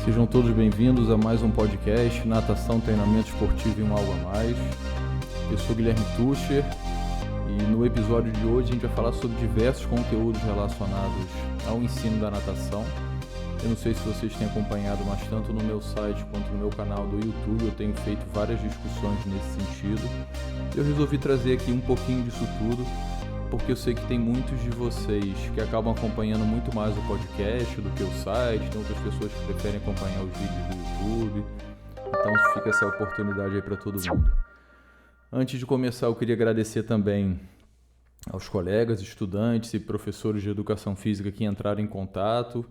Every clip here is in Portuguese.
Sejam todos bem-vindos a mais um podcast, Natação, Treinamento Esportivo e um Algo a Mais. Eu sou Guilherme Tucher e no episódio de hoje a gente vai falar sobre diversos conteúdos relacionados ao ensino da natação. Eu não sei se vocês têm acompanhado, mas tanto no meu site quanto no meu canal do YouTube eu tenho feito várias discussões nesse sentido. Eu resolvi trazer aqui um pouquinho disso tudo, porque eu sei que tem muitos de vocês que acabam acompanhando muito mais o podcast do que o site, tem outras pessoas que preferem acompanhar os vídeos do YouTube, então fica essa oportunidade aí para todo mundo. Antes de começar, eu queria agradecer também aos colegas, estudantes e professores de educação física que entraram em contato,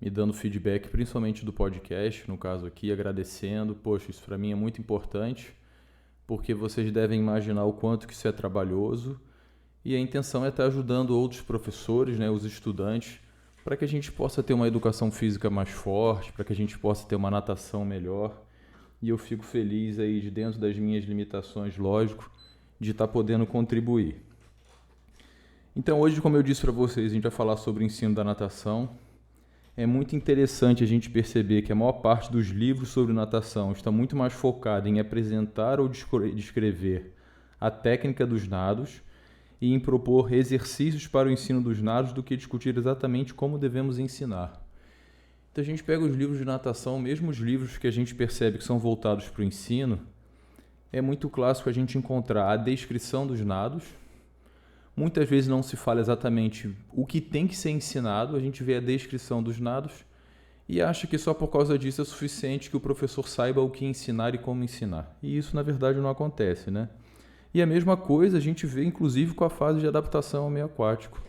me dando feedback, principalmente do podcast, no caso aqui, agradecendo. Poxa, isso para mim é muito importante, porque vocês devem imaginar o quanto que isso é trabalhoso, e a intenção é estar ajudando outros professores, os estudantes, para que a gente possa ter uma educação física mais forte, para que a gente possa ter uma natação melhor. E eu fico feliz aí, de dentro das minhas limitações, lógico, de estar podendo contribuir. Então hoje, como eu disse para vocês, a gente vai falar sobre o ensino da natação. É muito interessante a gente perceber que a maior parte dos livros sobre natação está muito mais focada em apresentar ou descrever a técnica dos nados e em propor exercícios para o ensino dos nados do que discutir exatamente como devemos ensinar. Então a gente pega os livros de natação, mesmo os livros que a gente percebe que são voltados para o ensino, é muito clássico a gente encontrar a descrição dos nados. Muitas vezes não se fala exatamente o que tem que ser ensinado, a gente vê a descrição dos nados e acha que só por causa disso é suficiente que o professor saiba o que ensinar e como ensinar. E isso, na verdade, não acontece, né? E a mesma coisa a gente vê, inclusive, com a fase de adaptação ao meio aquático.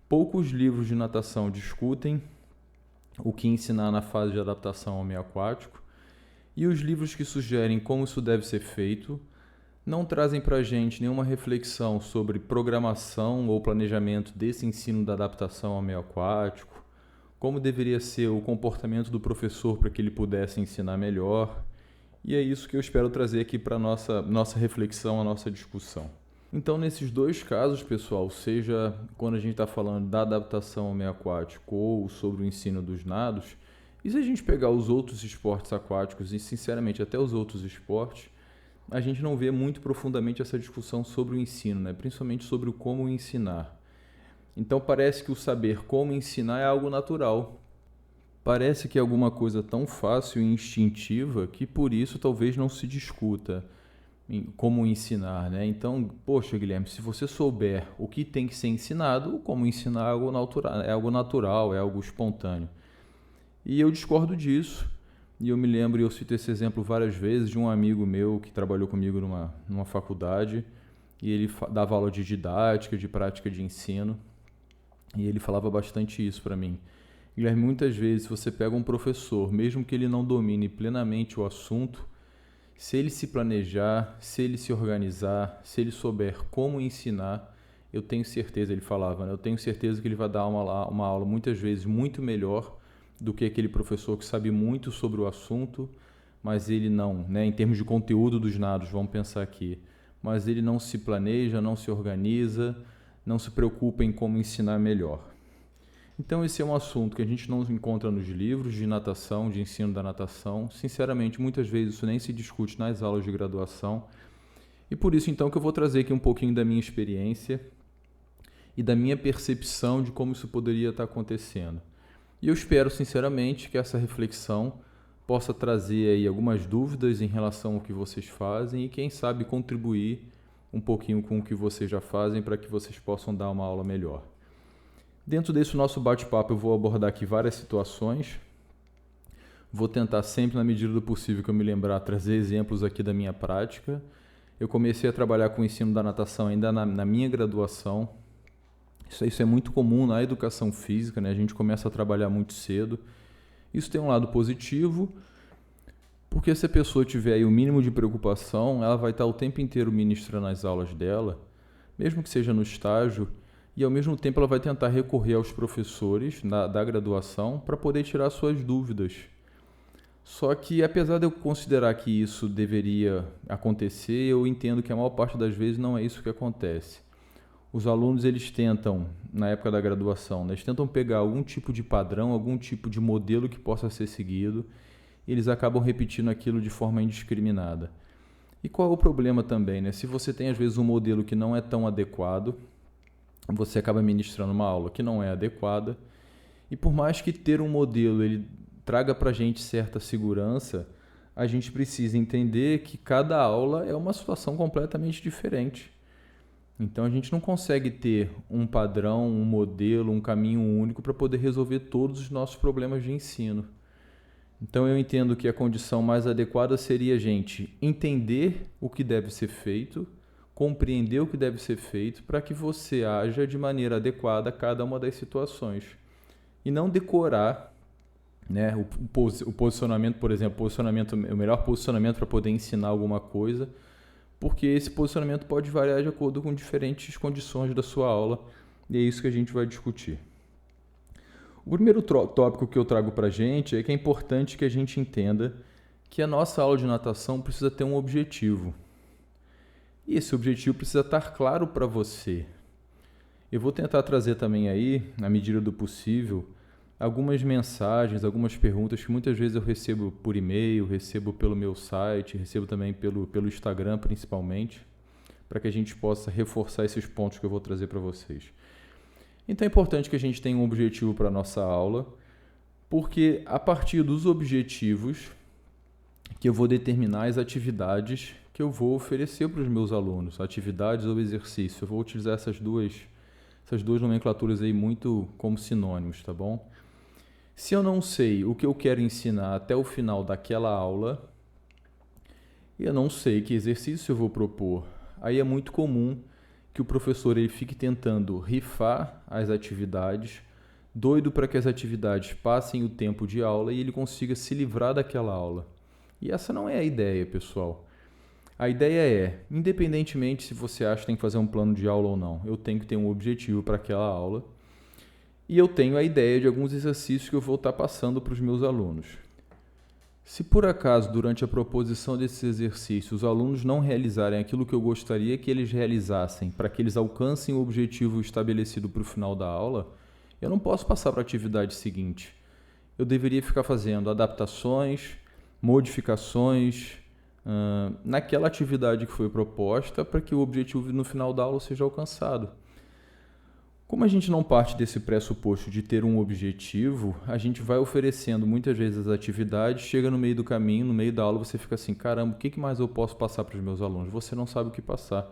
Poucos livros de natação discutem o que ensinar na fase de adaptação ao meio aquático, e os livros que sugerem como isso deve ser feito não trazem para a gente nenhuma reflexão sobre programação ou planejamento desse ensino da adaptação ao meio aquático, como deveria ser o comportamento do professor para que ele pudesse ensinar melhor. E é isso que eu espero trazer aqui para a nossa reflexão, a nossa discussão. Então, nesses dois casos, pessoal, seja quando a gente está falando da adaptação ao meio aquático ou sobre o ensino dos nados, e se a gente pegar os outros esportes aquáticos e, sinceramente, até os outros esportes, a gente não vê muito profundamente essa discussão sobre o ensino, principalmente sobre o como ensinar. Então, parece que o saber como ensinar é algo natural. Parece que é alguma coisa tão fácil e instintiva que por isso talvez não se discuta como ensinar, Então, poxa, Guilherme, se você souber o que tem que ser ensinado, como ensinar é algo natural, é algo espontâneo. E eu discordo disso. E eu me lembro, e eu cito esse exemplo várias vezes, de um amigo meu que trabalhou comigo numa faculdade, e ele dava aula de didática, de prática de ensino, e ele falava bastante isso para mim. Guilherme, muitas vezes você pega um professor, mesmo que ele não domine plenamente o assunto, se ele se planejar, se ele se organizar, se ele souber como ensinar, eu tenho certeza, ele falava, eu tenho certeza que ele vai dar uma aula muitas vezes muito melhor do que aquele professor que sabe muito sobre o assunto, mas ele não, em termos de conteúdo dos nados, vamos pensar aqui, mas ele não se planeja, não se organiza, não se preocupa em como ensinar melhor. Então esse é um assunto que a gente não encontra nos livros de natação, de ensino da natação. Sinceramente, muitas vezes isso nem se discute nas aulas de graduação. E por isso então que eu vou trazer aqui um pouquinho da minha experiência e da minha percepção de como isso poderia estar acontecendo. E eu espero sinceramente que essa reflexão possa trazer aí algumas dúvidas em relação ao que vocês fazem e quem sabe contribuir um pouquinho com o que vocês já fazem para que vocês possam dar uma aula melhor. Dentro desse nosso bate-papo eu vou abordar aqui várias situações. Vou tentar sempre, na medida do possível que eu me lembrar, trazer exemplos aqui da minha prática. Eu comecei a trabalhar com o ensino da natação ainda na minha graduação. Isso é muito comum na educação física, A gente começa a trabalhar muito cedo. Isso tem um lado positivo, porque se a pessoa tiver aí o mínimo de preocupação, ela vai estar o tempo inteiro ministrando as aulas dela, mesmo que seja no estágio, e ao mesmo tempo ela vai tentar recorrer aos professores da graduação para poder tirar suas dúvidas. Só que, apesar de eu considerar que isso deveria acontecer, eu entendo que a maior parte das vezes não é isso que acontece. os alunos eles tentam, na época da graduação, né, eles tentam pegar algum tipo de padrão, algum tipo de modelo que possa ser seguido, e eles acabam repetindo aquilo de forma indiscriminada. E qual é o problema também, né? Se você tem às vezes um modelo que não é tão adequado, você acaba ministrando uma aula que não é adequada, e por mais que ter um modelo ele traga para a gente certa segurança, a gente precisa entender que cada aula é uma situação completamente diferente. Então a gente não consegue ter um padrão, um modelo, um caminho único para poder resolver todos os nossos problemas de ensino. Então eu entendo que a condição mais adequada seria a gente entender o que deve ser feito, compreender o que deve ser feito para que você haja de maneira adequada a cada uma das situações. E não decorar, né, o posicionamento, por exemplo, o melhor posicionamento para poder ensinar alguma coisa, porque esse posicionamento pode variar de acordo com diferentes condições da sua aula, e é isso que a gente vai discutir. O primeiro tópico que eu trago para a gente é que é importante que a gente entenda que a nossa aula de natação precisa ter um objetivo. E esse objetivo precisa estar claro para você. Eu vou tentar trazer também aí, na medida do possível, algumas mensagens, algumas perguntas que muitas vezes eu recebo por e-mail, recebo pelo meu site, recebo também pelo Instagram principalmente, para que a gente possa reforçar esses pontos que eu vou trazer para vocês. Então é importante que a gente tenha um objetivo para a nossa aula, porque a partir dos objetivos que eu vou determinar as atividades que eu vou oferecer para os meus alunos, atividades ou exercício. Eu vou utilizar essas duas nomenclaturas aí muito como sinônimos, tá bom? Se eu não sei o que eu quero ensinar até o final daquela aula, eu não sei que exercício eu vou propor, aí é muito comum que o professor ele fique tentando rifar as atividades, doido para que as atividades passem o tempo de aula e ele consiga se livrar daquela aula. E essa não é a ideia, pessoal. A ideia é, independentemente se você acha que tem que fazer um plano de aula ou não, eu tenho que ter um objetivo para aquela aula e eu tenho a ideia de alguns exercícios que eu vou estar passando para os meus alunos. Se por acaso, durante a proposição desses exercícios, os alunos não realizarem aquilo que eu gostaria que eles realizassem para que eles alcancem o objetivo estabelecido para o final da aula, eu não posso passar para a atividade seguinte. Eu deveria ficar fazendo adaptações, modificações naquela atividade que foi proposta para que o objetivo no final da aula seja alcançado. Como a gente não parte desse pressuposto de ter um objetivo, a gente vai oferecendo muitas vezes as atividades, chega no meio do caminho, no meio da aula, você fica assim, caramba, o que mais eu posso passar para os meus alunos? Você não sabe o que passar.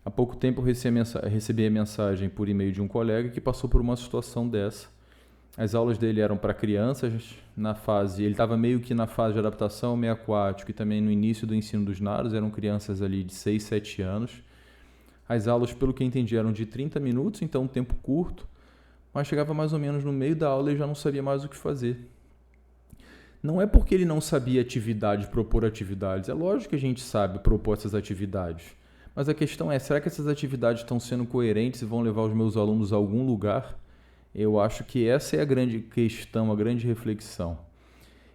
Há pouco tempo eu recebi a mensagem por e-mail de um colega que passou por uma situação dessa. As aulas dele eram para crianças, ele estava meio que na fase de adaptação, meio aquático e também no início do ensino dos nados, eram crianças ali de 6, 7 anos. As aulas, pelo que eu entendi, eram de 30 minutos, então um tempo curto, mas chegava mais ou menos no meio da aula e já não sabia mais o que fazer. Não é porque ele não sabia propor atividades, é lógico que a gente sabe propor essas atividades, mas a questão é, será que essas atividades estão sendo coerentes e vão levar os meus alunos a algum lugar? Eu acho que essa é a grande questão, a grande reflexão.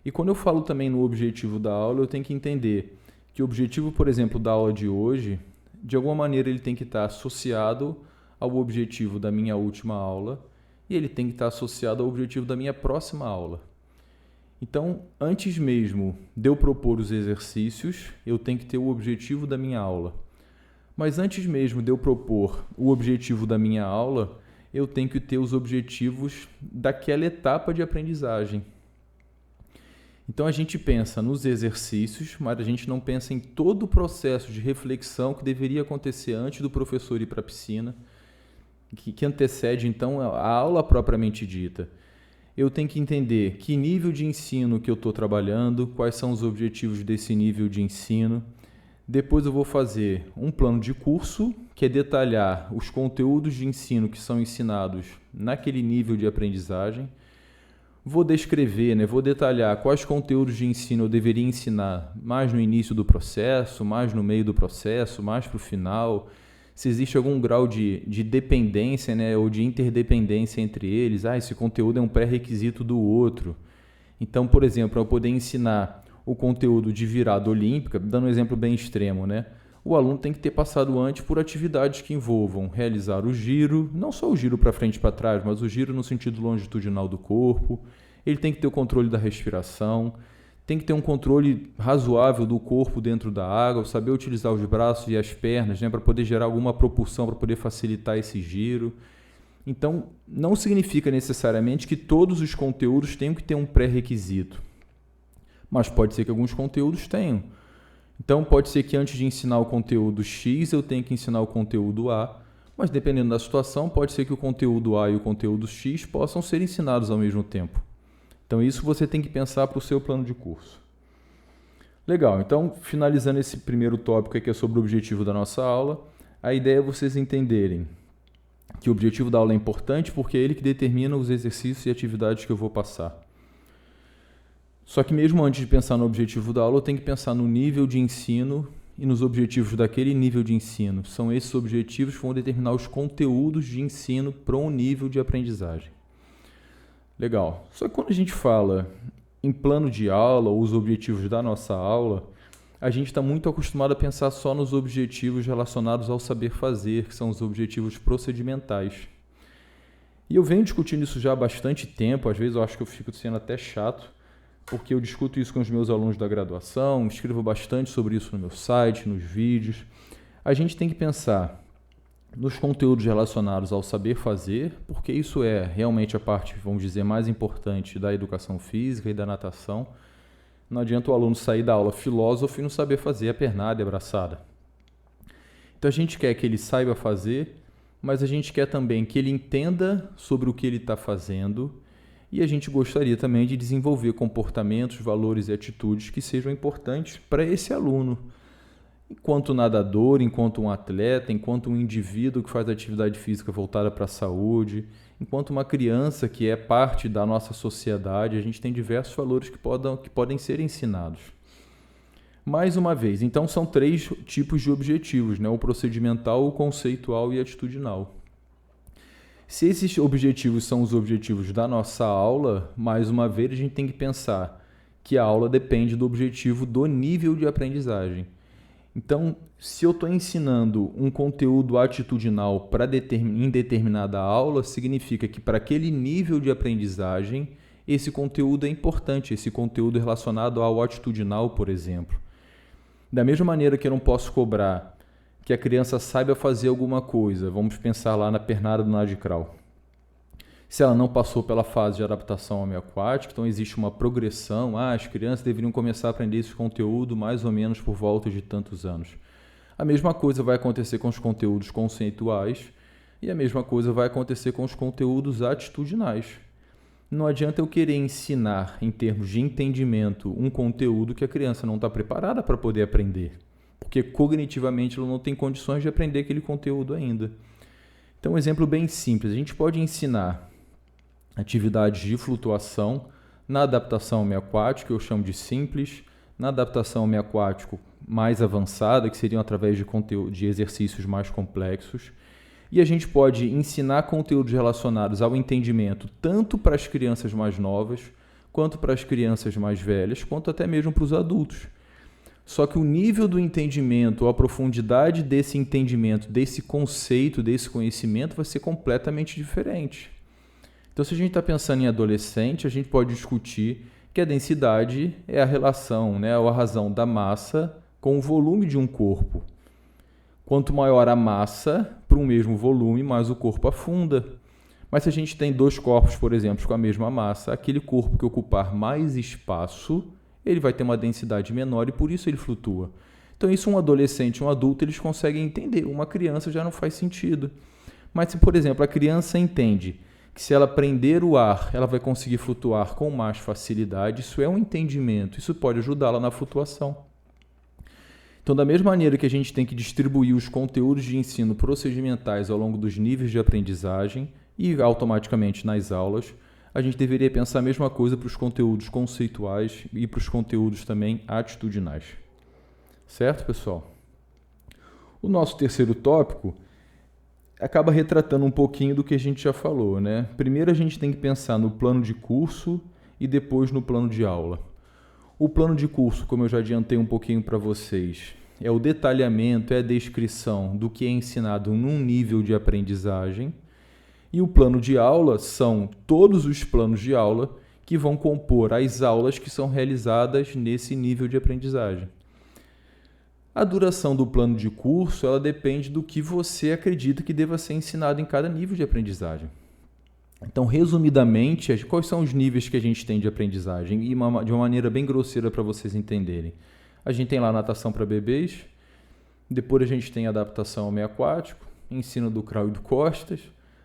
E quando eu falo também no objetivo da aula, eu tenho que entender que o objetivo, por exemplo, da aula de hoje, de alguma maneira ele tem que estar associado ao objetivo da minha última aula e ele tem que estar associado ao objetivo da minha próxima aula. Então, antes mesmo de eu propor os exercícios, eu tenho que ter o objetivo da minha aula. Mas antes mesmo de eu propor o objetivo da minha aula, eu tenho que ter os objetivos daquela etapa de aprendizagem. Então a gente pensa nos exercícios, mas a gente não pensa em todo o processo de reflexão que deveria acontecer antes do professor ir para a piscina, que antecede então a aula propriamente dita. Eu tenho que entender que nível de ensino que eu estou trabalhando, quais são os objetivos desse nível de ensino. Depois eu vou fazer um plano de curso, que é detalhar os conteúdos de ensino que são ensinados naquele nível de aprendizagem. Vou descrever, vou detalhar quais conteúdos de ensino eu deveria ensinar mais no início do processo, mais no meio do processo, mais para o final. Se existe algum grau de dependência, ou de interdependência entre eles. Esse conteúdo é um pré-requisito do outro. Então, por exemplo, para eu poder ensinar o conteúdo de virada olímpica, dando um exemplo bem extremo, o aluno tem que ter passado antes por atividades que envolvam realizar o giro, não só o giro para frente e para trás, mas o giro no sentido longitudinal do corpo. Ele tem que ter o controle da respiração, tem que ter um controle razoável do corpo dentro da água, saber utilizar os braços e as pernas, né, para poder gerar alguma propulsão, para poder facilitar esse giro. Então, não significa necessariamente que todos os conteúdos tenham que ter um pré-requisito, mas pode ser que alguns conteúdos tenham. Então, pode ser que antes de ensinar o conteúdo X, eu tenha que ensinar o conteúdo A, mas dependendo da situação, pode ser que o conteúdo A e o conteúdo X possam ser ensinados ao mesmo tempo. Então, isso você tem que pensar para o seu plano de curso. Legal, então, finalizando esse primeiro tópico aqui, que é sobre o objetivo da nossa aula, a ideia é vocês entenderem que o objetivo da aula é importante porque é ele que determina os exercícios e atividades que eu vou passar. Só que mesmo antes de pensar no objetivo da aula, eu tenho que pensar no nível de ensino e nos objetivos daquele nível de ensino. São esses objetivos que vão determinar os conteúdos de ensino para um nível de aprendizagem. Legal. Só que quando a gente fala em plano de aula ou os objetivos da nossa aula, a gente está muito acostumado a pensar só nos objetivos relacionados ao saber fazer, que são os objetivos procedimentais. E eu venho discutindo isso já há bastante tempo, às vezes eu acho que eu fico sendo até chato, porque eu discuto isso com os meus alunos da graduação, escrevo bastante sobre isso no meu site, nos vídeos. A gente tem que pensar nos conteúdos relacionados ao saber fazer, porque isso é realmente a parte, vamos dizer, mais importante da educação física e da natação. Não adianta o aluno sair da aula filósofo e não saber fazer a pernada e a braçada. Então a gente quer que ele saiba fazer, mas a gente quer também que ele entenda sobre o que ele está fazendo. E a gente gostaria também de desenvolver comportamentos, valores e atitudes que sejam importantes para esse aluno. Enquanto nadador, enquanto um atleta, enquanto um indivíduo que faz atividade física voltada para a saúde, enquanto uma criança que é parte da nossa sociedade, a gente tem diversos valores que podem ser ensinados. Mais uma vez, então são 3 tipos de objetivos, né? O procedimental, o conceitual e atitudinal. Se esses objetivos são os objetivos da nossa aula, mais uma vez a gente tem que pensar que a aula depende do objetivo do nível de aprendizagem. Então, se eu estou ensinando um conteúdo atitudinal em determinada aula, significa que para aquele nível de aprendizagem, esse conteúdo é importante, esse conteúdo relacionado ao atitudinal, por exemplo. Da mesma maneira que eu não posso cobrar que a criança saiba fazer alguma coisa. Vamos pensar lá na pernada do nado crawl. Se ela não passou pela fase de adaptação ao meio aquático, então existe uma progressão. As crianças deveriam começar a aprender esse conteúdo mais ou menos por volta de tantos anos. A mesma coisa vai acontecer com os conteúdos conceituais e a mesma coisa vai acontecer com os conteúdos atitudinais. Não adianta eu querer ensinar, em termos de entendimento, um conteúdo que a criança não está preparada para poder aprender. Porque cognitivamente ela não tem condições de aprender aquele conteúdo ainda. Então, um exemplo bem simples. A gente pode ensinar atividades de flutuação na adaptação ao meio aquático, eu chamo de simples, na adaptação ao meio aquático mais avançada, que seriam através de exercícios mais complexos. E a gente pode ensinar conteúdos relacionados ao entendimento tanto para as crianças mais novas, quanto para as crianças mais velhas, quanto até mesmo para os adultos. Só que o nível do entendimento, a profundidade desse entendimento, desse conceito, desse conhecimento vai ser completamente diferente. Então, se a gente está pensando em adolescente, a gente pode discutir que a densidade é a relação, né, ou a razão da massa com o volume de um corpo. Quanto maior a massa para um mesmo volume, mais o corpo afunda. Mas se a gente tem 2 corpos, por exemplo, com a mesma massa, aquele corpo que ocupar mais espaço, ele vai ter uma densidade menor e por isso ele flutua. Então isso um adolescente e um adulto eles conseguem entender. Uma criança já não faz sentido. Mas se, por exemplo, a criança entende que se ela prender o ar, ela vai conseguir flutuar com mais facilidade, isso é um entendimento, isso pode ajudá-la na flutuação. Então, da mesma maneira que a gente tem que distribuir os conteúdos de ensino procedimentais ao longo dos níveis de aprendizagem e automaticamente nas aulas, a gente deveria pensar a mesma coisa para os conteúdos conceituais e para os conteúdos também atitudinais. Certo, pessoal? O nosso terceiro tópico acaba retratando um pouquinho do que a gente já falou, né? Primeiro a gente tem que pensar no plano de curso e depois no plano de aula. O plano de curso, como eu já adiantei um pouquinho para vocês, é o detalhamento, é a descrição do que é ensinado num nível de aprendizagem. E o plano de aula são todos os planos de aula que vão compor as aulas que são realizadas nesse nível de aprendizagem. A duração do plano de curso, ela depende do que você acredita que deva ser ensinado em cada nível de aprendizagem. Então, resumidamente, quais são os níveis que a gente tem de aprendizagem? E de uma maneira bem grosseira para vocês entenderem. A gente tem lá natação para bebês, depois a gente tem adaptação ao meio aquático, ensino do crawl e do costas,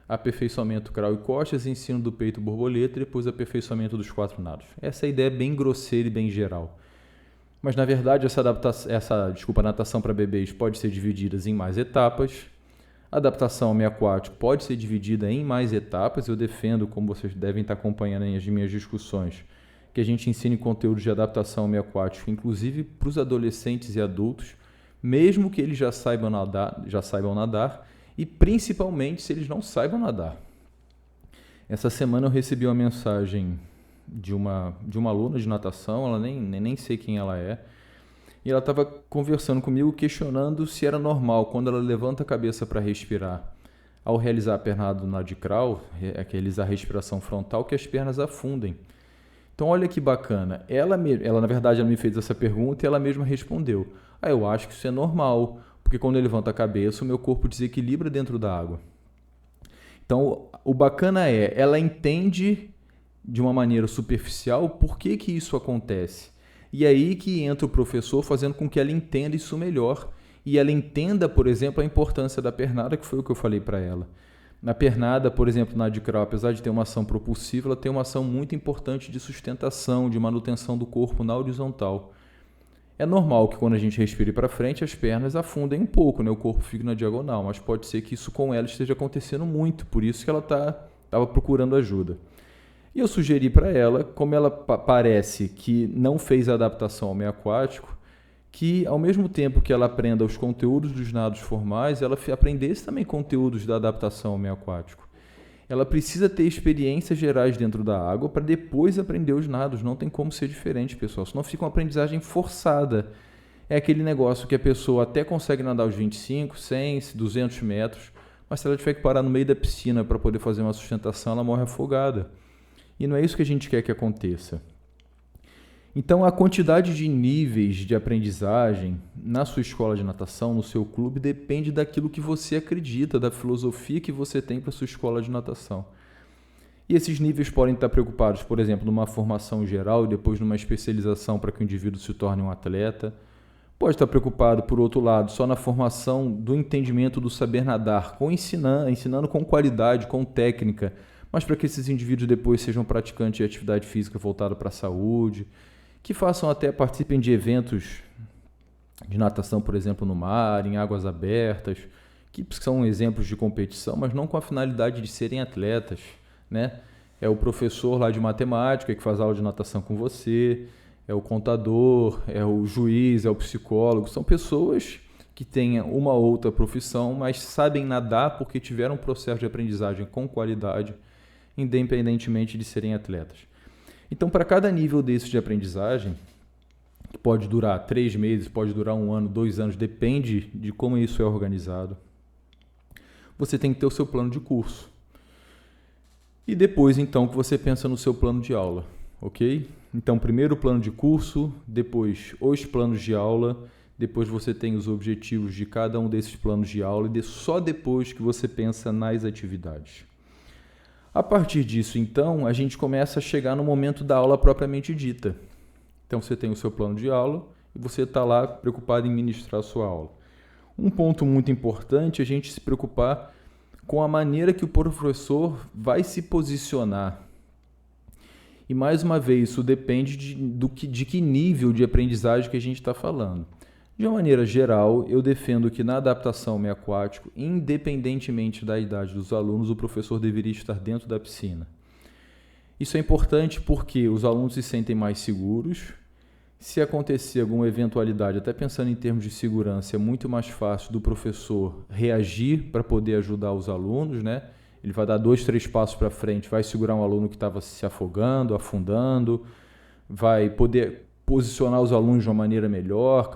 aperfeiçoamento crawl e costas, ensino do peito borboleta e depois aperfeiçoamento dos 4 nados. Essa é a ideia bem grosseira e bem geral. Mas, na verdade, essa natação para bebês pode ser dividida em mais etapas. A adaptação ao meio aquático pode ser dividida em mais etapas. Eu defendo, como vocês devem estar acompanhando as minhas discussões, que a gente ensine conteúdos de adaptação ao meio aquático, inclusive para os adolescentes e adultos, mesmo que eles já saibam nadar e principalmente se eles não saibam nadar. Essa semana eu recebi uma mensagem de uma aluna de natação, ela nem sei quem ela é, e ela estava conversando comigo, questionando se era normal, quando ela levanta a cabeça para respirar, ao realizar a pernada no nado crawl, realizar a respiração frontal, que as pernas afundem. Então, olha que bacana. Ela na verdade, ela me fez essa pergunta e ela mesma respondeu. Eu acho que isso é normal, porque quando eu levanto a cabeça, o meu corpo desequilibra dentro da água. Então, o bacana ela entende de uma maneira superficial por que isso acontece. E aí que entra o professor fazendo com que ela entenda isso melhor. E ela entenda, por exemplo, a importância da pernada, que foi o que eu falei para ela. Na pernada, por exemplo, na de crawl, apesar de ter uma ação propulsiva, ela tem uma ação muito importante de sustentação, de manutenção do corpo na horizontal. É normal que quando a gente respire para frente, as pernas afundem um pouco, né? O corpo fica na diagonal, mas pode ser que isso com ela esteja acontecendo muito, por isso que ela estava procurando ajuda. E eu sugeri para ela, como ela parece que não fez a adaptação ao meio aquático, que ao mesmo tempo que ela aprenda os conteúdos dos nados formais, ela aprendesse também conteúdos da adaptação ao meio aquático. Ela precisa ter experiências gerais dentro da água para depois aprender os nados. Não tem como ser diferente, pessoal. Senão fica uma aprendizagem forçada. É aquele negócio que a pessoa até consegue nadar os 25, 100, 200 metros, mas se ela tiver que parar no meio da piscina para poder fazer uma sustentação, ela morre afogada. E não é isso que a gente quer que aconteça. Então, a quantidade de níveis de aprendizagem na sua escola de natação, no seu clube, depende daquilo que você acredita, da filosofia que você tem para a sua escola de natação. E esses níveis podem estar preocupados, por exemplo, numa formação geral e depois numa especialização para que o indivíduo se torne um atleta. Pode estar preocupado, por outro lado, só na formação do entendimento do saber nadar, ensinando com qualidade, com técnica, mas para que esses indivíduos depois sejam praticantes de atividade física voltada para a saúde, que participem de eventos de natação, por exemplo, no mar, em águas abertas, que são exemplos de competição, mas não com a finalidade de serem atletas, né? É o professor lá de matemática que faz aula de natação com você, é o contador, é o juiz, é o psicólogo, são pessoas que têm uma outra profissão, mas sabem nadar porque tiveram um processo de aprendizagem com qualidade, independentemente de serem atletas. Então, para cada nível desse de aprendizagem, que pode durar 3 meses, pode durar 1 ano, 2 anos, depende de como isso é organizado, você tem que ter o seu plano de curso. E depois, então, que você pensa no seu plano de aula, ok? Então, primeiro o plano de curso, depois os planos de aula, depois você tem os objetivos de cada um desses planos de aula e só depois que você pensa nas atividades. A partir disso, então, a gente começa a chegar no momento da aula propriamente dita. Então, você tem o seu plano de aula e você está lá preocupado em ministrar a sua aula. Um ponto muito importante é a gente se preocupar com a maneira que o professor vai se posicionar. E, mais uma vez, isso depende de que nível de aprendizagem que a gente está falando. De uma maneira geral, eu defendo que na adaptação ao meio aquático, independentemente da idade dos alunos, o professor deveria estar dentro da piscina. Isso é importante porque os alunos se sentem mais seguros. Se acontecer alguma eventualidade, até pensando em termos de segurança, é muito mais fácil do professor reagir para poder ajudar os alunos, né? Ele vai dar 2, 3 passos para frente, vai segurar um aluno que estava se afogando, afundando, vai poder posicionar os alunos de uma maneira melhor,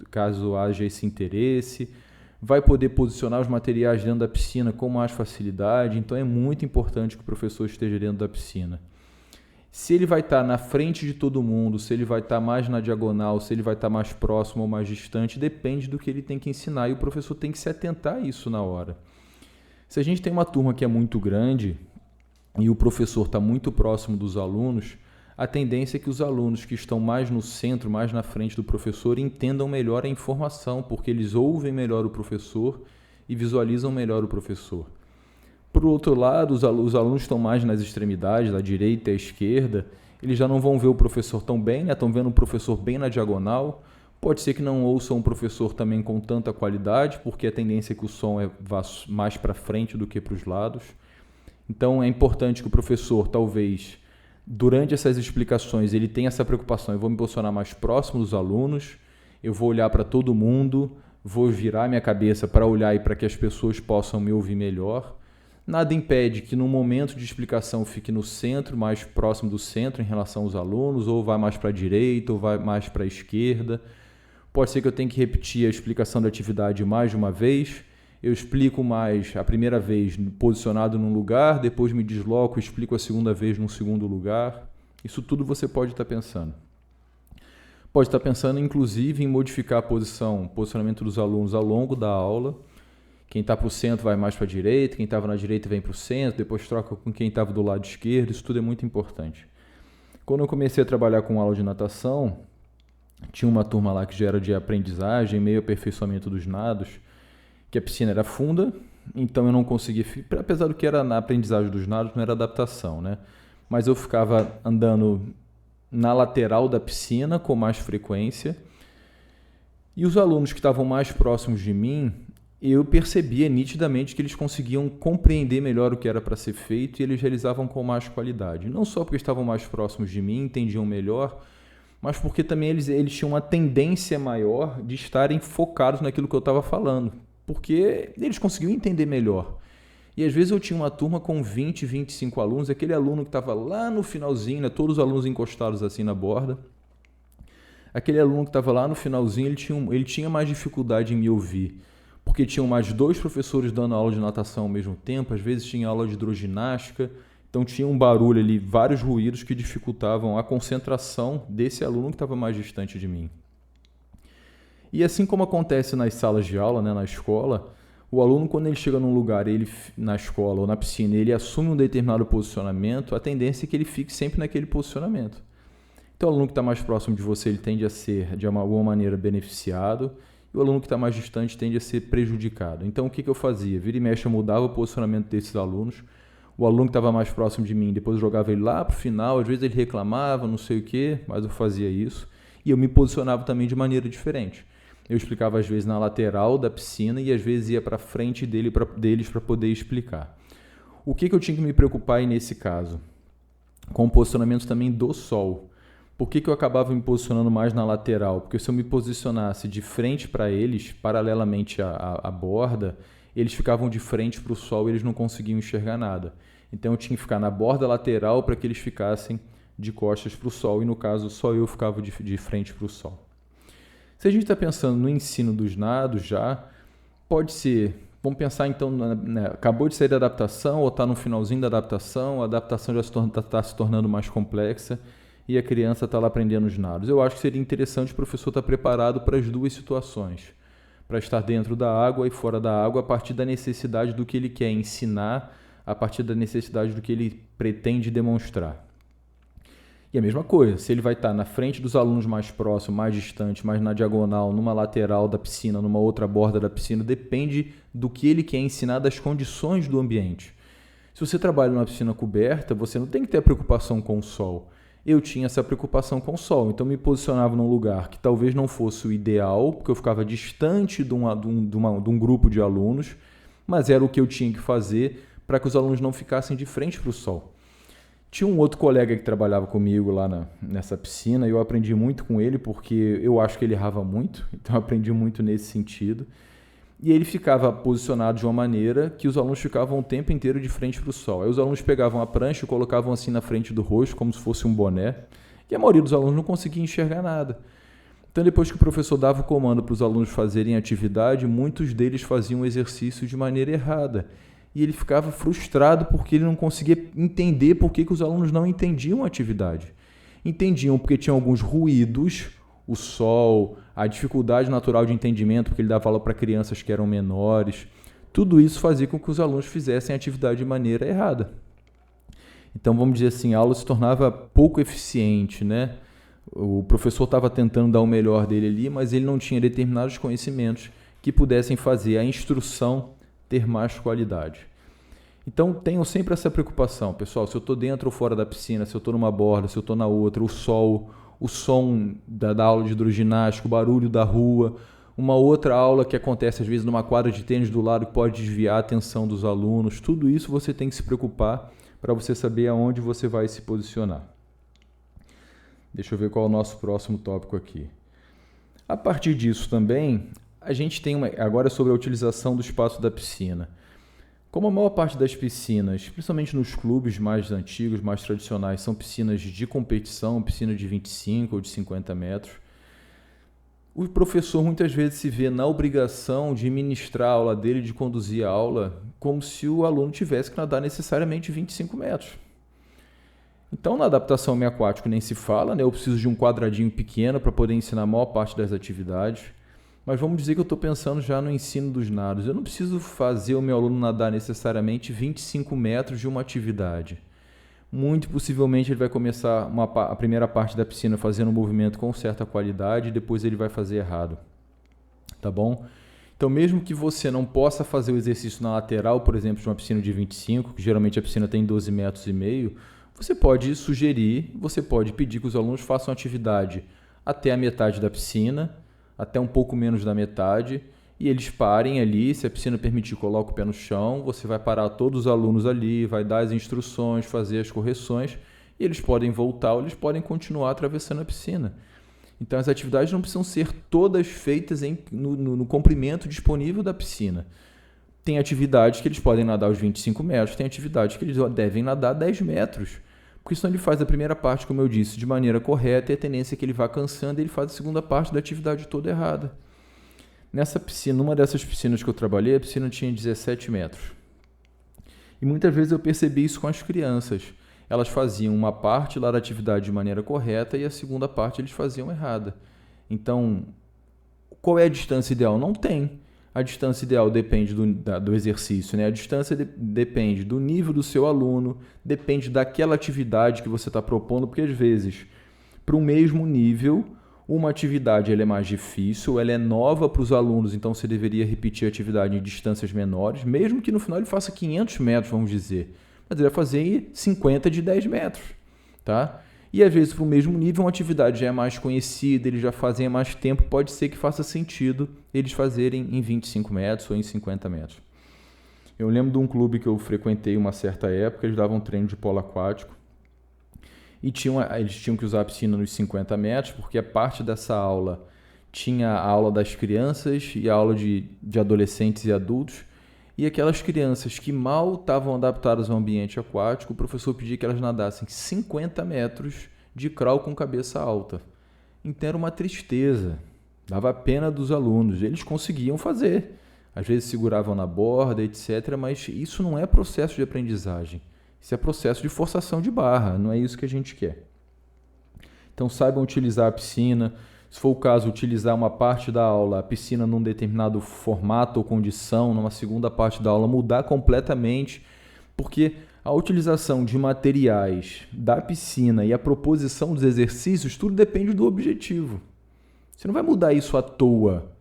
caso haja esse interesse, vai poder posicionar os materiais dentro da piscina com mais facilidade, então é muito importante que o professor esteja dentro da piscina. Se ele vai estar na frente de todo mundo, se ele vai estar mais na diagonal, se ele vai estar mais próximo ou mais distante, depende do que ele tem que ensinar e o professor tem que se atentar a isso na hora. Se a gente tem uma turma que é muito grande e o professor está muito próximo dos alunos, a tendência é que os alunos que estão mais no centro, mais na frente do professor, entendam melhor a informação, porque eles ouvem melhor o professor e visualizam melhor o professor. Por outro lado, os alunos estão mais nas extremidades, da direita e à esquerda, eles já não vão ver o professor tão bem, né? Estão vendo o professor bem na diagonal. Pode ser que não ouçam o professor também com tanta qualidade, porque a tendência é que o som vá mais para frente do que para os lados. Então é importante que o professor, talvez, durante essas explicações, ele tenha essa preocupação. Eu vou me posicionar mais próximo dos alunos, eu vou olhar para todo mundo, vou virar minha cabeça para olhar e para que as pessoas possam me ouvir melhor. Nada impede que no momento de explicação fique no centro, mais próximo do centro em relação aos alunos, ou vai mais para a direita, ou vai mais para a esquerda. Pode ser que eu tenha que repetir a explicação da atividade mais de uma vez. Eu explico mais a primeira vez posicionado num lugar, depois me desloco e explico a segunda vez num segundo lugar. Isso tudo você pode estar pensando. Pode estar pensando, inclusive, em modificar o posicionamento dos alunos ao longo da aula. Quem está para o centro vai mais para a direita, quem estava na direita vem para o centro, depois troca com quem estava do lado esquerdo, isso tudo é muito importante. Quando eu comecei a trabalhar com aula de natação, tinha uma turma lá que já era de aprendizagem, meio aperfeiçoamento dos nados, que a piscina era funda, então eu não conseguia, apesar do que era na aprendizagem dos nados, não era adaptação, né? Mas eu ficava andando na lateral da piscina com mais frequência, e os alunos que estavam mais próximos de mim, eu percebia nitidamente que eles conseguiam compreender melhor o que era para ser feito e eles realizavam com mais qualidade. Não só porque estavam mais próximos de mim, entendiam melhor, mas porque também eles tinham uma tendência maior de estarem focados naquilo que eu estava falando, porque eles conseguiam entender melhor. E às vezes eu tinha uma turma com 20, 25 alunos, aquele aluno que estava lá no finalzinho, né, todos os alunos encostados assim na borda, aquele aluno que estava lá no finalzinho, ele tinha mais dificuldade em me ouvir, porque tinham mais 2 professores dando aula de natação ao mesmo tempo, às vezes tinha aula de hidroginástica, então tinha um barulho ali, vários ruídos que dificultavam a concentração desse aluno que estava mais distante de mim. E assim como acontece nas salas de aula, né, na escola, o aluno, quando ele chega num lugar, na escola ou na piscina, ele assume um determinado posicionamento, a tendência é que ele fique sempre naquele posicionamento. Então o aluno que está mais próximo de você, ele tende a ser, de alguma maneira, beneficiado, e o aluno que está mais distante tende a ser prejudicado. Então, o que eu fazia? Vira e mexe, eu mudava o posicionamento desses alunos. O aluno que estava mais próximo de mim, depois eu jogava ele lá para o final. Às vezes ele reclamava, não sei o quê, mas eu fazia isso. E eu me posicionava também de maneira diferente. Eu explicava, às vezes, na lateral da piscina e, às vezes, ia para frente deles para poder explicar. O que eu tinha que me preocupar aí nesse caso? Com o posicionamento também do sol. Por que eu acabava me posicionando mais na lateral? Porque se eu me posicionasse de frente para eles, paralelamente à borda, eles ficavam de frente para o sol e eles não conseguiam enxergar nada. Então eu tinha que ficar na borda lateral para que eles ficassem de costas para o sol, e no caso só eu ficava de frente para o sol. Se a gente está pensando no ensino dos nados já, pode ser, vamos pensar então, acabou de sair da adaptação ou está no finalzinho da adaptação, a adaptação já está se tornando mais complexa, e a criança está lá aprendendo os nados. Eu acho que seria interessante o professor estar preparado para as duas situações, para estar dentro da água e fora da água, a partir da necessidade do que ele quer ensinar, a partir da necessidade do que ele pretende demonstrar. E a mesma coisa, se ele vai estar na frente dos alunos mais próximos, mais distantes, mais na diagonal, numa lateral da piscina, numa outra borda da piscina, depende do que ele quer ensinar, das condições do ambiente. Se você trabalha numa piscina coberta, você não tem que ter a preocupação com o sol. Eu tinha essa preocupação com o sol, então me posicionava num lugar que talvez não fosse o ideal, porque eu ficava distante de um grupo de alunos, mas era o que eu tinha que fazer para que os alunos não ficassem de frente para o sol. Tinha um outro colega que trabalhava comigo lá nessa piscina, e eu aprendi muito com ele, porque eu acho que ele errava muito, então eu aprendi muito nesse sentido. E ele ficava posicionado de uma maneira que os alunos ficavam o tempo inteiro de frente para o sol. Aí os alunos pegavam a prancha e colocavam assim na frente do rosto, como se fosse um boné. E a maioria dos alunos não conseguia enxergar nada. Então, depois que o professor dava o comando para os alunos fazerem atividade, muitos deles faziam o exercício de maneira errada. E ele ficava frustrado porque ele não conseguia entender por que os alunos não entendiam a atividade. Entendiam porque tinham alguns ruídos, o sol, a dificuldade natural de entendimento, porque ele dava aula para crianças que eram menores. Tudo isso fazia com que os alunos fizessem a atividade de maneira errada. Então, vamos dizer assim, a aula se tornava pouco eficiente, né? O professor estava tentando dar o melhor dele ali, mas ele não tinha determinados conhecimentos que pudessem fazer a instrução ter mais qualidade. Então, tenham sempre essa preocupação, pessoal, se eu estou dentro ou fora da piscina, se eu estou numa borda, se eu estou na outra, o sol, o som da aula de hidroginástica, o barulho da rua, uma outra aula que acontece às vezes numa quadra de tênis do lado que pode desviar a atenção dos alunos, tudo isso você tem que se preocupar para você saber aonde você vai se posicionar. Deixa eu ver qual é o nosso próximo tópico aqui. A partir disso também, a gente tem agora sobre a utilização do espaço da piscina. Como a maior parte das piscinas, principalmente nos clubes mais antigos, mais tradicionais, são piscinas de competição, piscina de 25 ou de 50 metros, o professor muitas vezes se vê na obrigação de ministrar a aula dele, de conduzir a aula, como se o aluno tivesse que nadar necessariamente 25 metros. Então, na adaptação ao meio aquático nem se fala, né? Eu preciso de um quadradinho pequeno para poder ensinar a maior parte das atividades. Mas vamos dizer que eu estou pensando já no ensino dos nados. Eu não preciso fazer o meu aluno nadar necessariamente 25 metros de uma atividade. Muito possivelmente ele vai começar a primeira parte da piscina fazendo um movimento com certa qualidade e depois ele vai fazer errado. Tá bom? Então, mesmo que você não possa fazer o exercício na lateral, por exemplo, de uma piscina de 25, que geralmente a piscina tem 12,5 metros, você pode sugerir, você pode pedir que os alunos façam atividade até a metade da piscina, até um pouco menos da metade, e eles parem ali, se a piscina permitir, coloca o pé no chão, você vai parar todos os alunos ali, vai dar as instruções, fazer as correções, e eles podem voltar ou eles podem continuar atravessando a piscina. Então, as atividades não precisam ser todas feitas no comprimento disponível da piscina. Tem atividades que eles podem nadar os 25 metros, tem atividades que eles devem nadar 10 metros. Porque senão ele faz a primeira parte, como eu disse, de maneira correta e a tendência é que ele vá cansando e ele faz a segunda parte da atividade toda errada. Nessa piscina, numa dessas piscinas que eu trabalhei, a piscina tinha 17 metros. E muitas vezes eu percebi isso com as crianças. Elas faziam uma parte lá da atividade de maneira correta e a segunda parte eles faziam errada. Então, qual é a distância ideal? Não tem. A distância ideal depende do exercício, né? A distância depende do nível do seu aluno, depende daquela atividade que você está propondo, porque às vezes, para o mesmo nível, uma atividade ela é mais difícil, ela é nova para os alunos, então você deveria repetir a atividade em distâncias menores, mesmo que no final ele faça 500 metros, vamos dizer, mas ele vai fazer 50 de 10 metros, tá? E às vezes, para o mesmo nível, uma atividade já é mais conhecida, eles já fazem há mais tempo, pode ser que faça sentido eles fazerem em 25 metros ou em 50 metros. Eu lembro de um clube que eu frequentei uma certa época, eles davam treino de polo aquático e eles tinham que usar a piscina nos 50 metros, porque a parte dessa aula tinha a aula das crianças e a aula de adolescentes e adultos, e aquelas crianças que mal estavam adaptadas ao ambiente aquático, o professor pedia que elas nadassem 50 metros de crawl com cabeça alta. Então era uma tristeza, dava pena dos alunos, eles conseguiam fazer. Às vezes seguravam na borda, etc., mas isso não é processo de aprendizagem. Isso é processo de forçação de barra, não é isso que a gente quer. Então saibam utilizar a piscina. Se for o caso, utilizar uma parte da aula, a piscina num determinado formato ou condição, numa segunda parte da aula, mudar completamente, porque a utilização de materiais da piscina e a proposição dos exercícios, tudo depende do objetivo. Você não vai mudar isso à toa.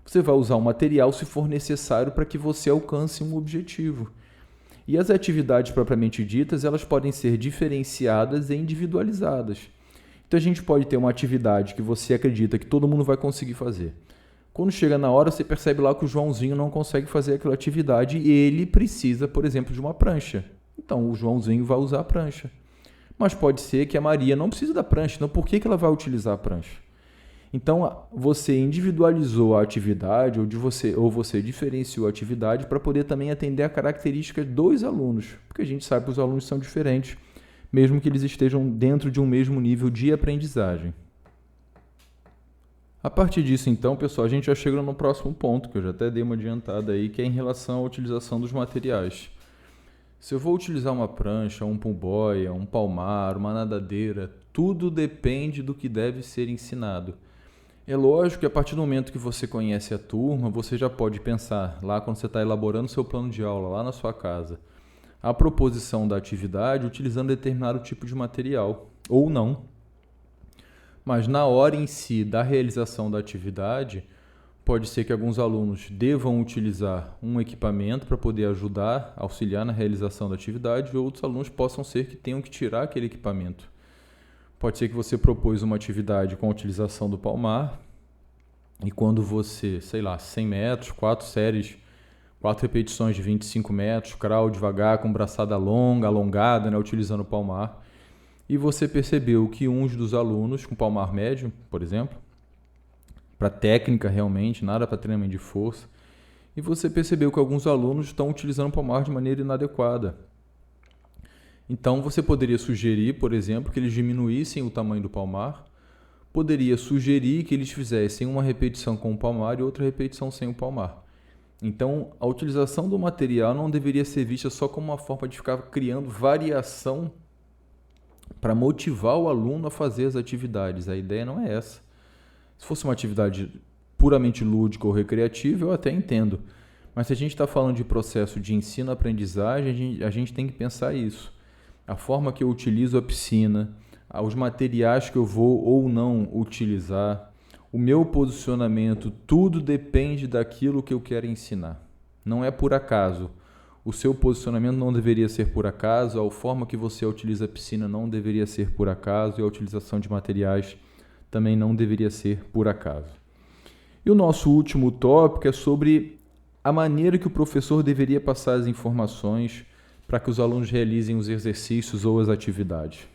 Você vai usar o material se for necessário para que você alcance um objetivo. E as atividades propriamente ditas, elas podem ser diferenciadas e individualizadas. Então a gente pode ter uma atividade que você acredita que todo mundo vai conseguir fazer. Quando chega na hora, você percebe lá que o Joãozinho não consegue fazer aquela atividade e ele precisa, por exemplo, de uma prancha. Então o Joãozinho vai usar a prancha. Mas pode ser que a Maria não precise da prancha, então por que ela vai utilizar a prancha? Então você individualizou a atividade ou você diferenciou a atividade para poder também atender a características dos alunos, porque a gente sabe que os alunos são diferentes, mesmo que eles estejam dentro de um mesmo nível de aprendizagem. A partir disso, então, pessoal, a gente já chega no próximo ponto, que eu já até dei uma adiantada aí, que é em relação à utilização dos materiais. Se eu vou utilizar uma prancha, um pull buoy, um palmar, uma nadadeira, tudo depende do que deve ser ensinado. É lógico que a partir do momento que você conhece a turma, você já pode pensar, lá quando você está elaborando seu plano de aula, lá na sua casa, a proposição da atividade utilizando determinado tipo de material, ou não. Mas na hora em si da realização da atividade, pode ser que alguns alunos devam utilizar um equipamento para poder ajudar, auxiliar na realização da atividade, e outros alunos possam ser que tenham que tirar aquele equipamento. Pode ser que você propôs uma atividade com a utilização do palmar, e quando você, 100 metros, 4 séries, 4 repetições de 25 metros, crawl devagar, com braçada longa, alongada, né, utilizando o palmar, e você percebeu que uns dos alunos, com palmar médio, por exemplo, para técnica realmente, nada para treinamento de força, e você percebeu que alguns alunos estão utilizando o palmar de maneira inadequada. Então você poderia sugerir, por exemplo, que eles diminuíssem o tamanho do palmar, poderia sugerir que eles fizessem uma repetição com o palmar e outra repetição sem o palmar. Então a utilização do material não deveria ser vista só como uma forma de ficar criando variação para motivar o aluno a fazer as atividades. A ideia não é essa. Se fosse uma atividade puramente lúdica ou recreativa, eu até entendo. Mas se a gente está falando de processo de ensino-aprendizagem, a gente tem que pensar isso. A forma que eu utilizo a piscina, os materiais que eu vou ou não utilizar, o meu posicionamento, tudo depende daquilo que eu quero ensinar. Não é por acaso. O seu posicionamento não deveria ser por acaso, a forma que você utiliza a piscina não deveria ser por acaso e a utilização de materiais também não deveria ser por acaso. E o nosso último tópico é sobre a maneira que o professor deveria passar as informações para que os alunos realizem os exercícios ou as atividades.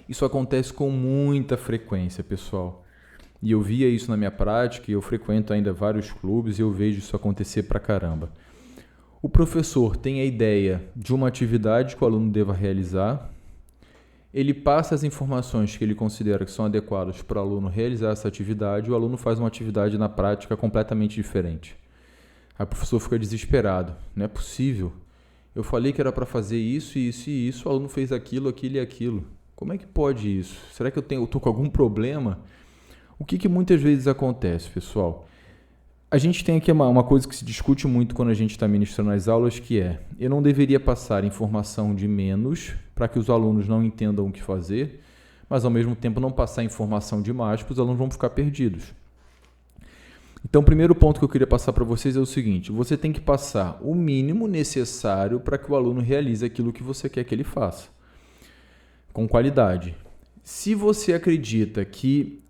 Isso acontece com muita frequência, pessoal. E eu via isso na minha prática, e eu frequento ainda vários clubes e eu vejo isso acontecer pra caramba. O professor tem a ideia de uma atividade que o aluno deva realizar, ele passa as informações que ele considera que são adequadas para o aluno realizar essa atividade, e o aluno faz uma atividade na prática completamente diferente. Aí o professor fica desesperado. Não é possível. Eu falei que era para fazer isso, isso e isso, o aluno fez aquilo, aquilo e aquilo. Como é que pode isso? Será que eu estou com algum problema? O que muitas vezes acontece, pessoal? A gente tem aqui uma coisa que se discute muito quando a gente está ministrando as aulas, que é, eu não deveria passar informação de menos para que os alunos não entendam o que fazer, mas ao mesmo tempo não passar informação de mais, porque os alunos vão ficar perdidos. Então, o primeiro ponto que eu queria passar para vocês é o seguinte, você tem que passar o mínimo necessário para que o aluno realize aquilo que você quer que ele faça, com qualidade. Se você acredita que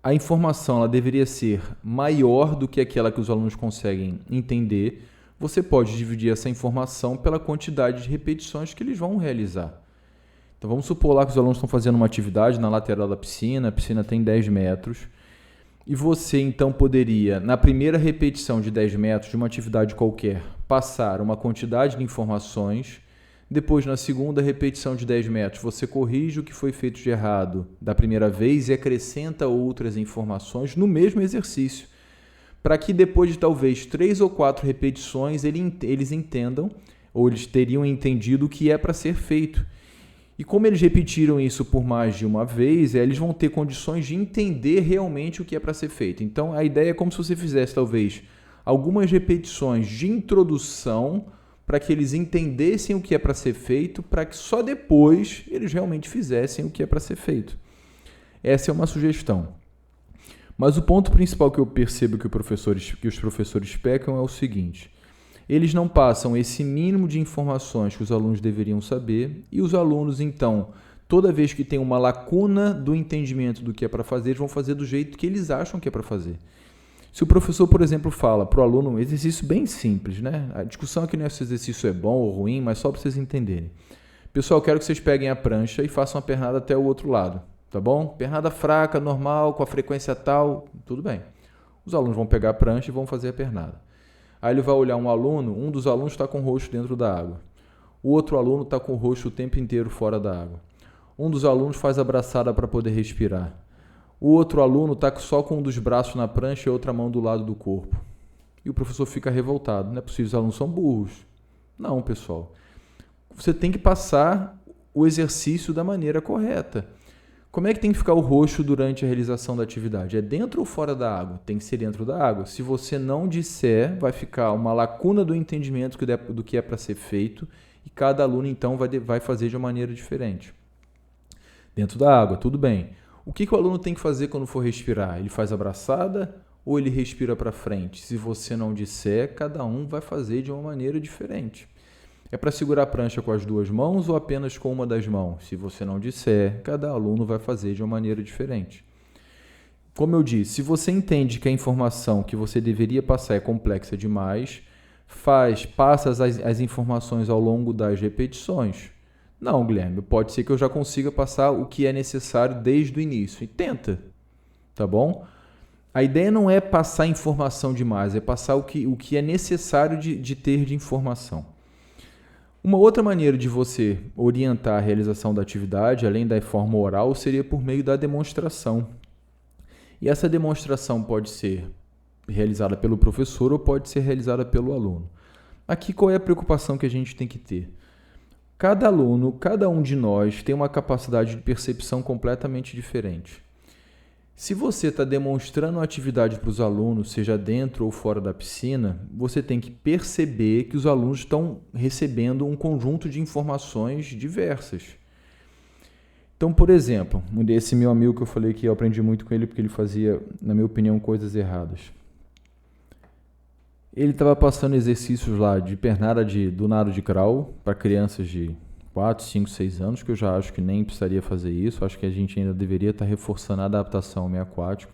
a informação ela deveria ser maior do que aquela que os alunos conseguem entender, você pode dividir essa informação pela quantidade de repetições que eles vão realizar. Então vamos supor lá que os alunos estão fazendo uma atividade na lateral da piscina, a piscina tem 10 metros, e você então poderia, na primeira repetição de 10 metros de uma atividade qualquer, passar uma quantidade de informações. Depois, na segunda repetição de 10 metros, você corrige o que foi feito de errado da primeira vez e acrescenta outras informações no mesmo exercício, para que depois de talvez 3 ou 4 repetições eles entendam, ou eles teriam entendido o que é para ser feito. E como eles repetiram isso por mais de uma vez, eles vão ter condições de entender realmente o que é para ser feito. Então, a ideia é como se você fizesse talvez algumas repetições de introdução para que eles entendessem o que é para ser feito, para que só depois eles realmente fizessem o que é para ser feito. Essa é uma sugestão. Mas o ponto principal que eu percebo que os professores pecam é o seguinte: eles não passam esse mínimo de informações que os alunos deveriam saber, e os alunos, então, toda vez que tem uma lacuna do entendimento do que é para fazer, eles vão fazer do jeito que eles acham que é para fazer. Se o professor, por exemplo, fala para o aluno um exercício bem simples, né? A discussão aqui não é se o exercício é bom ou ruim, mas só para vocês entenderem. Pessoal, quero que vocês peguem a prancha e façam a pernada até o outro lado, tá bom? Pernada fraca, normal, com a frequência tal, tudo bem. Os alunos vão pegar a prancha e vão fazer a pernada. Aí ele vai olhar um dos alunos está com o rosto dentro da água. O outro aluno está com o rosto o tempo inteiro fora da água. Um dos alunos faz a braçada para poder respirar. O outro aluno está só com um dos braços na prancha e a outra mão do lado do corpo. E o professor fica revoltado. Não é possível, os alunos são burros. Não, pessoal. Você tem que passar o exercício da maneira correta. Como é que tem que ficar o rosto durante a realização da atividade? É dentro ou fora da água? Tem que ser dentro da água. Se você não disser, vai ficar uma lacuna do entendimento do que é para ser feito e cada aluno, então, vai fazer de uma maneira diferente. Dentro da água, tudo bem. O que o aluno tem que fazer quando for respirar? Ele faz a braçada ou ele respira para frente? Se você não disser, cada um vai fazer de uma maneira diferente. É para segurar a prancha com as duas mãos ou apenas com uma das mãos? Se você não disser, cada aluno vai fazer de uma maneira diferente. Como eu disse, se você entende que a informação que você deveria passar é complexa demais, passa as informações ao longo das repetições. Não, Guilherme, pode ser que eu já consiga passar o que é necessário desde o início. E tenta, tá bom? A ideia não é passar informação demais, é passar o que é necessário de ter de informação. Uma outra maneira de você orientar a realização da atividade, além da forma oral, seria por meio da demonstração. E essa demonstração pode ser realizada pelo professor ou pode ser realizada pelo aluno. Aqui, qual é a preocupação que a gente tem que ter? Cada aluno, cada um de nós tem uma capacidade de percepção completamente diferente. Se você está demonstrando uma atividade para os alunos, seja dentro ou fora da piscina, você tem que perceber que os alunos estão recebendo um conjunto de informações diversas. Então, por exemplo, esse meu amigo que eu falei que eu aprendi muito com ele porque ele fazia, na minha opinião, coisas erradas. Ele estava passando exercícios lá de pernada do nado de crawl para crianças de 4, 5, 6 anos, que eu já acho que nem precisaria fazer isso. Acho que a gente ainda deveria estar reforçando a adaptação ao meio aquático.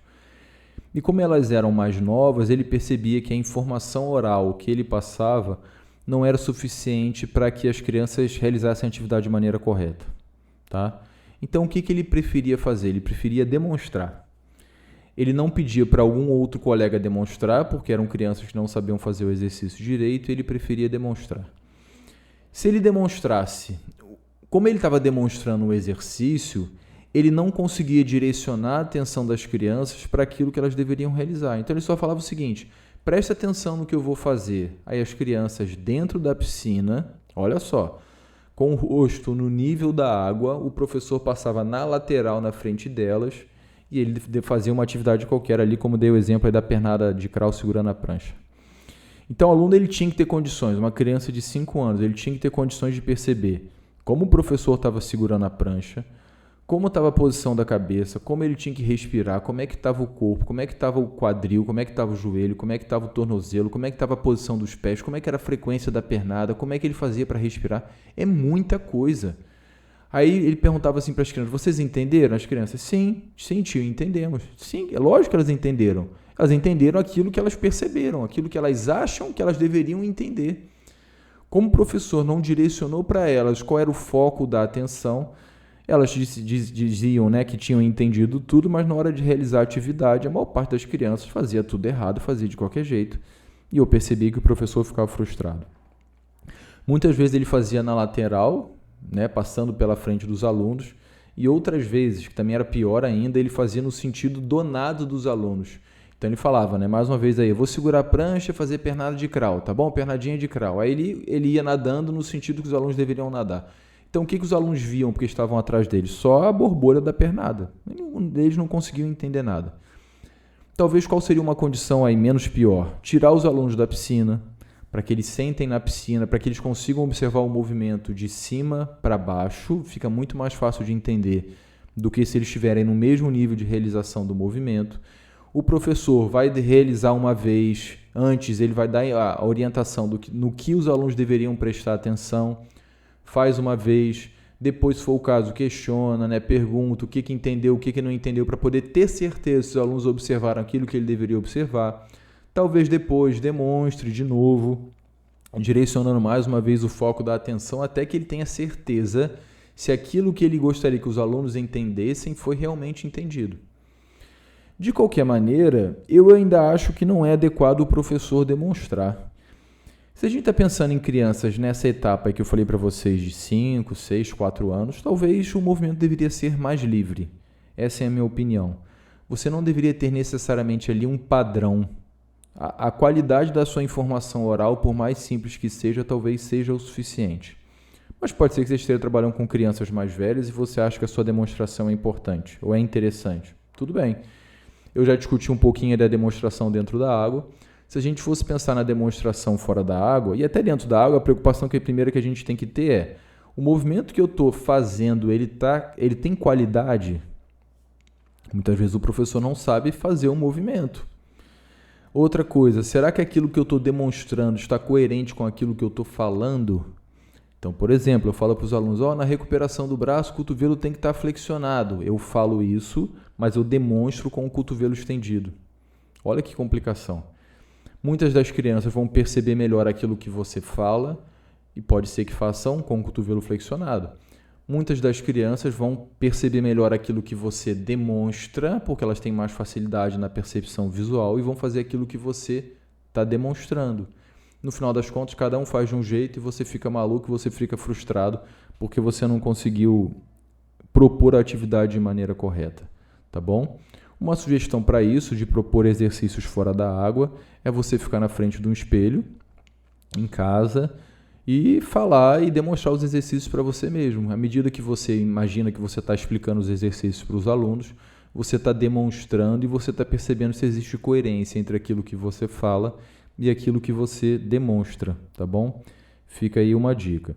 E como elas eram mais novas, ele percebia que a informação oral que ele passava não era suficiente para que as crianças realizassem a atividade de maneira correta. Tá? Então, o que ele preferia fazer? Ele preferia demonstrar. Ele não pedia para algum outro colega demonstrar, porque eram crianças que não sabiam fazer o exercício direito, ele preferia demonstrar. Se ele demonstrasse, como ele estava demonstrando o exercício, ele não conseguia direcionar a atenção das crianças para aquilo que elas deveriam realizar. Então ele só falava o seguinte: preste atenção no que eu vou fazer. Aí as crianças dentro da piscina, olha só, com o rosto no nível da água, o professor passava na lateral na frente delas e ele fazia uma atividade qualquer ali, como dei o exemplo aí da pernada de crawl segurando a prancha. Então, o aluno ele tinha que ter condições, uma criança de 5 anos, ele tinha que ter condições de perceber como o professor estava segurando a prancha, como estava a posição da cabeça, como ele tinha que respirar, como é que estava o corpo, como é que estava o quadril, como é que estava o joelho, como é que estava o tornozelo, como é que estava a posição dos pés, como é que era a frequência da pernada, como é que ele fazia para respirar. É muita coisa. Aí ele perguntava assim para as crianças: vocês entenderam? As crianças: sim, tio, entendemos. Sim, é lógico que elas entenderam. Elas entenderam aquilo que elas perceberam, aquilo que elas acham que elas deveriam entender. Como o professor não direcionou para elas qual era o foco da atenção, elas diziam, né, que tinham entendido tudo, mas na hora de realizar a atividade, a maior parte das crianças fazia tudo errado, fazia de qualquer jeito. E eu percebi que o professor ficava frustrado. Muitas vezes ele fazia na lateral, né, passando pela frente dos alunos, e outras vezes, que também era pior ainda, ele fazia no sentido do nado dos alunos. Então ele falava, né, mais uma vez aí: eu vou segurar a prancha e fazer pernada de crawl, tá bom? Pernadinha de crawl. Aí ele ia nadando no sentido que os alunos deveriam nadar. Então o que os alunos viam porque estavam atrás deles? Só a borbolha da pernada. Nenhum deles não conseguiu entender nada. Talvez qual seria uma condição aí menos pior? Tirar os alunos da piscina, para que eles sentem na piscina, para que eles consigam observar o movimento de cima para baixo. Fica muito mais fácil de entender do que se eles estiverem no mesmo nível de realização do movimento. O professor vai realizar uma vez, antes ele vai dar a orientação no que os alunos deveriam prestar atenção, faz uma vez, depois, se for o caso, questiona, né, pergunta o que entendeu, o que não entendeu, para poder ter certeza se os alunos observaram aquilo que ele deveria observar. Talvez depois demonstre de novo, direcionando mais uma vez o foco da atenção, até que ele tenha certeza se aquilo que ele gostaria que os alunos entendessem foi realmente entendido. De qualquer maneira, eu ainda acho que não é adequado o professor demonstrar. Se a gente está pensando em crianças nessa etapa aí que eu falei para vocês de 5, 6, 4 anos, talvez o movimento deveria ser mais livre. Essa é a minha opinião. Você não deveria ter necessariamente ali um padrão. A qualidade da sua informação oral, por mais simples que seja, talvez seja o suficiente. Mas pode ser que você esteja trabalhando com crianças mais velhas e você acha que a sua demonstração é importante ou é interessante. Tudo bem. Eu já discuti um pouquinho da demonstração dentro da água. Se a gente fosse pensar na demonstração fora da água, e até dentro da água, a preocupação primeira que a gente tem que ter é: o movimento que eu estou fazendo, ele tem qualidade? Muitas vezes o professor não sabe fazer um movimento. Outra coisa, será que aquilo que eu estou demonstrando está coerente com aquilo que eu estou falando? Então, por exemplo, eu falo para os alunos, na recuperação do braço, o cotovelo tem que estar flexionado. Eu falo isso, mas eu demonstro com o cotovelo estendido. Olha que complicação. Muitas das crianças vão perceber melhor aquilo que você fala e pode ser que façam com o cotovelo flexionado. Muitas das crianças vão perceber melhor aquilo que você demonstra, porque elas têm mais facilidade na percepção visual e vão fazer aquilo que você está demonstrando. No final das contas, cada um faz de um jeito e você fica maluco, você fica frustrado porque você não conseguiu propor a atividade de maneira correta, tá bom? Uma sugestão para isso, de propor exercícios fora da água, é você ficar na frente de um espelho, em casa, e falar e demonstrar os exercícios para você mesmo. À medida que você imagina que você está explicando os exercícios para os alunos, você está demonstrando e você está percebendo se existe coerência entre aquilo que você fala e aquilo que você demonstra, tá bom? Fica aí uma dica.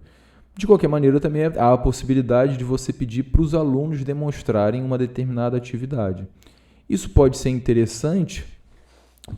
De qualquer maneira, também há a possibilidade de você pedir para os alunos demonstrarem uma determinada atividade. Isso pode ser interessante,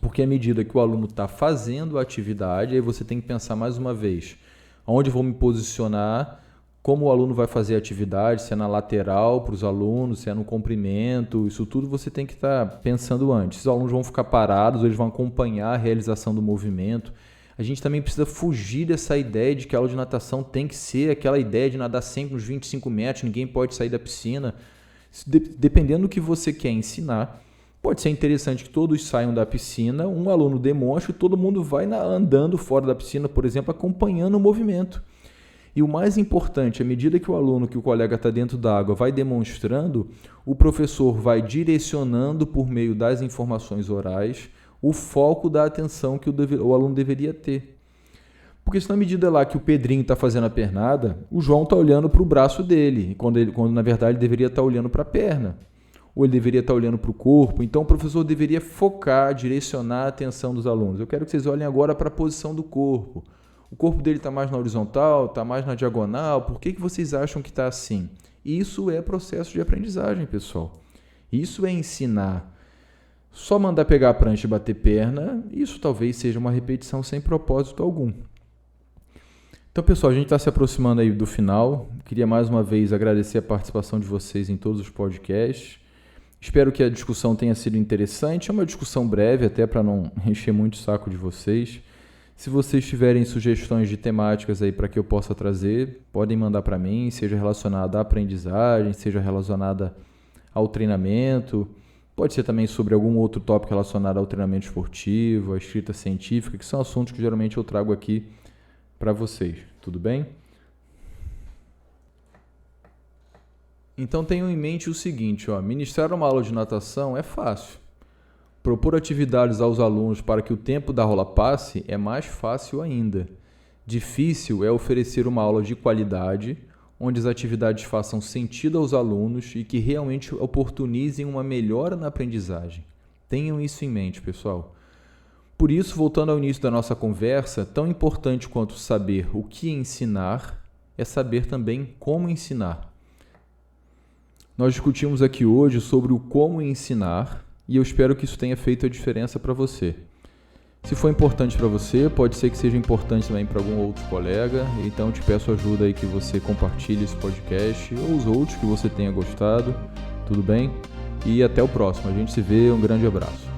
porque à medida que o aluno está fazendo a atividade, aí você tem que pensar mais uma vez, onde eu vou me posicionar, como o aluno vai fazer a atividade, se é na lateral para os alunos, se é no comprimento, isso tudo você tem que estar pensando antes. Os alunos vão ficar parados, eles vão acompanhar a realização do movimento. A gente também precisa fugir dessa ideia de que a aula de natação tem que ser aquela ideia de nadar sempre nos 25 metros, ninguém pode sair da piscina. Dependendo do que você quer ensinar, pode ser interessante que todos saiam da piscina, um aluno demonstre e todo mundo vai andando fora da piscina, por exemplo, acompanhando o movimento. E o mais importante, à medida que o colega está dentro da água vai demonstrando, o professor vai direcionando por meio das informações orais o foco da atenção que o aluno deveria ter. Porque se na medida lá que o Pedrinho está fazendo a pernada, o João está olhando para o braço dele, quando na verdade ele deveria estar olhando para a perna, ou ele deveria estar olhando para o corpo. Então o professor deveria focar, direcionar a atenção dos alunos. Eu quero que vocês olhem agora para a posição do corpo. O corpo dele está mais na horizontal, está mais na diagonal, por que vocês acham que está assim? Isso é processo de aprendizagem, pessoal. Isso é ensinar. Só mandar pegar a prancha e bater perna, isso talvez seja uma repetição sem propósito algum. Então, pessoal, a gente está se aproximando aí do final. Queria mais uma vez agradecer a participação de vocês em todos os podcasts. Espero que a discussão tenha sido interessante. É uma discussão breve, até para não encher muito o saco de vocês. Se vocês tiverem sugestões de temáticas aí para que eu possa trazer, podem mandar para mim, seja relacionada à aprendizagem, seja relacionada ao treinamento. Pode ser também sobre algum outro tópico relacionado ao treinamento esportivo, à escrita científica, que são assuntos que geralmente eu trago aqui para vocês. Tudo bem? Então tenham em mente o seguinte, ministrar uma aula de natação é fácil. Propor atividades aos alunos para que o tempo da aula passe é mais fácil ainda. Difícil é oferecer uma aula de qualidade, onde as atividades façam sentido aos alunos e que realmente oportunizem uma melhora na aprendizagem. Tenham isso em mente, pessoal. Por isso, voltando ao início da nossa conversa, tão importante quanto saber o que ensinar é saber também como ensinar. Nós discutimos aqui hoje sobre o como ensinar e eu espero que isso tenha feito a diferença para você. Se for importante para você, pode ser que seja importante também para algum outro colega, então eu te peço ajuda aí que você compartilhe esse podcast ou os outros que você tenha gostado, tudo bem? E até o próximo, a gente se vê, um grande abraço.